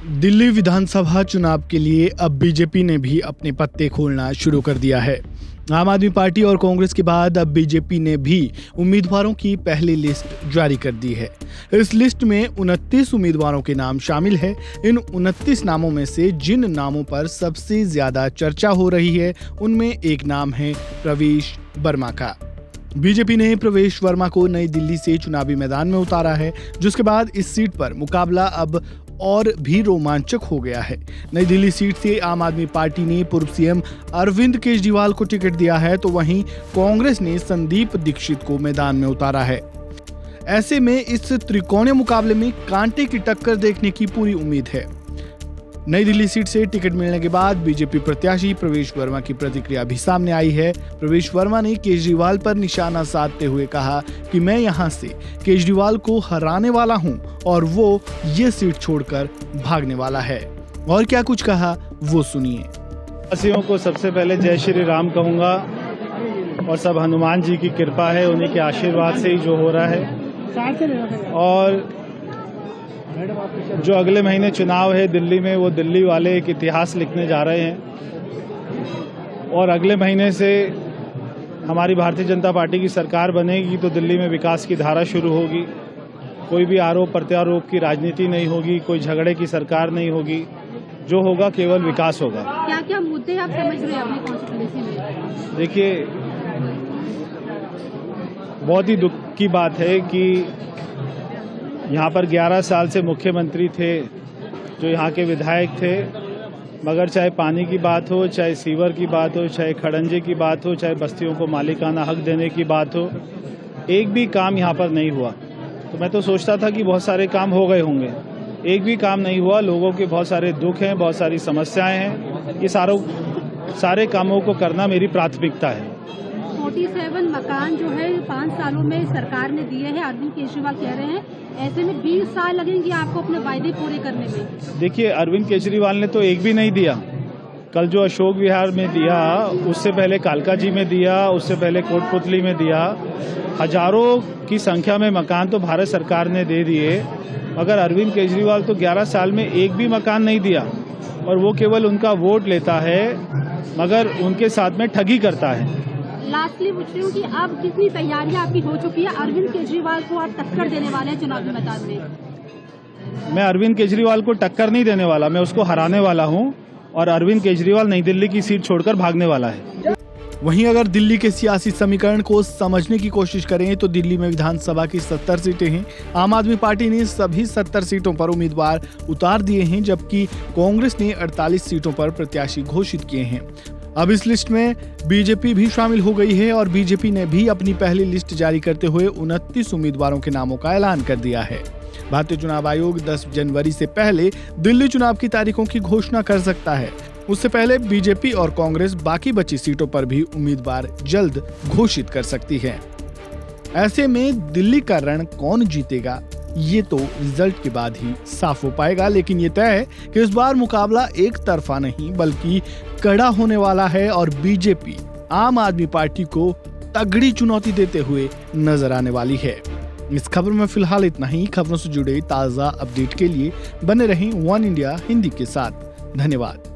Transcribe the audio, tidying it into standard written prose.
दिल्ली विधानसभा चुनाव के लिए अब बीजेपी ने भी अपने पत्ते खोलना शुरू कर दिया है। आम आदमी पार्टी और कांग्रेस के बाद अब बीजेपी ने भी उम्मीदवारों की पहली लिस्ट जारी कर दी है। इस लिस्ट में 29 उम्मीदवारों के नाम शामिल है। इन 29 नामों में से जिन नामों पर सबसे ज्यादा चर्चा हो रही है उनमें एक नाम है प्रवेश वर्मा का। बीजेपी ने प्रवेश वर्मा को नई दिल्ली से चुनावी मैदान में उतारा है, जिसके बाद इस सीट पर मुकाबला अब और भी रोमांचक हो गया है। नई दिल्ली सीट से आम आदमी पार्टी ने पूर्व सीएम अरविंद केजरीवाल को टिकट दिया है, तो वहीं कांग्रेस ने संदीप दीक्षित को मैदान में उतारा है। ऐसे में इस त्रिकोणीय मुकाबले में कांटे की टक्कर देखने की पूरी उम्मीद है। नई दिल्ली सीट से टिकट मिलने के बाद बीजेपी प्रत्याशी प्रवेश वर्मा की प्रतिक्रिया भी सामने आई है। प्रवेश वर्मा ने केजरीवाल पर निशाना साधते हुए कहा कि मैं यहां से केजरीवाल को हराने वाला हूं और वो ये सीट छोड़कर भागने वाला है। और क्या कुछ कहा वो सुनिए। वासियों को सबसे पहले जय श्री राम कहूंगा और सब हनुमान जी की कृपा है, उन्हीं के आशीर्वाद से ही जो हो रहा है। और जो अगले महीने चुनाव है दिल्ली में, वो दिल्ली वाले एक इतिहास लिखने जा रहे हैं। और अगले महीने से हमारी भारतीय जनता पार्टी की सरकार बनेगी तो दिल्ली में विकास की धारा शुरू होगी। कोई भी आरोप प्रत्यारोप की राजनीति नहीं होगी, कोई झगड़े की सरकार नहीं होगी। जो होगा केवल विकास होगा। क्या क्या मुद्दे आप समझ रहे हैं अपनी कॉन्स्टिट्यूएंसी में? देखिए, बहुत ही दुख की बात है कि यहाँ पर 11 साल से मुख्यमंत्री थे जो यहाँ के विधायक थे, मगर चाहे पानी की बात हो, चाहे सीवर की बात हो, चाहे खड़ंजे की बात हो, चाहे बस्तियों को मालिकाना हक देने की बात हो, एक भी काम यहाँ पर नहीं हुआ। तो मैं तो सोचता था कि बहुत सारे काम हो गए होंगे, एक भी काम नहीं हुआ। लोगों के बहुत सारे दुख हैं, बहुत सारी समस्याएं हैं। ये सारे कामों को करना मेरी प्राथमिकता है। 47 मकान जो है 5 सालों में सरकार ने दिए हैं, अरविंद केजरीवाल कह रहे हैं। ऐसे में 20 साल लगेंगे आपको अपने वायदे पूरे करने में। देखिए, अरविंद केजरीवाल ने तो एक भी नहीं दिया। कल जो अशोक विहार में दिया, उससे पहले कालका जी में दिया, उससे पहले कोटपुतली में दिया। हजारों की संख्या में मकान तो भारत सरकार ने दे दिए, मगर अरविंद केजरीवाल तो 11 साल में एक भी मकान नहीं दिया। और वो केवल उनका वोट लेता है, मगर उनके साथ में ठगी करता है। लास्टली पूछ रही हूँ कि अब कितनी तैयारियां आपकी हो चुकी है? अरविंद केजरीवाल को आप टक्कर देने वाले हैं चुनावी मैदान में? मैं अरविंद केजरीवाल को टक्कर नहीं देने वाला, मैं उसको हराने वाला हूँ। और अरविंद केजरीवाल नई दिल्ली की सीट छोड़कर भागने वाला है। वहीं अगर दिल्ली के सियासी समीकरण को समझने की कोशिश करें तो दिल्ली में विधानसभा की 70 सीटें हैं। आम आदमी पार्टी ने सभी 70 सीटों पर उम्मीदवार उतार दिए हैं, जबकि कांग्रेस ने 48 सीटों पर प्रत्याशी घोषित किए हैं। अब इस लिस्ट में बीजेपी भी शामिल हो गई है और बीजेपी ने भी अपनी पहली लिस्ट जारी करते हुए 29 उम्मीदवारों के नामों का ऐलान कर दिया है। भारतीय चुनाव आयोग 10 जनवरी से पहले दिल्ली चुनाव की तारीखों की घोषणा कर सकता है। उससे पहले बीजेपी और कांग्रेस बाकी बची सीटों पर भी उम्मीदवार जल्द घोषित कर सकती है। ऐसे में दिल्ली का रण कौन जीतेगा, ये तो रिजल्ट के बाद ही साफ हो पाएगा। लेकिन ये तय है कि इस बार मुकाबला एक तरफा नहीं बल्कि कड़ा होने वाला है और बीजेपी आम आदमी पार्टी को तगड़ी चुनौती देते हुए नजर आने वाली है। इस खबर में फिलहाल इतना ही। खबरों से जुड़े ताजा अपडेट के लिए बने रहें वन इंडिया हिंदी के साथ। धन्यवाद।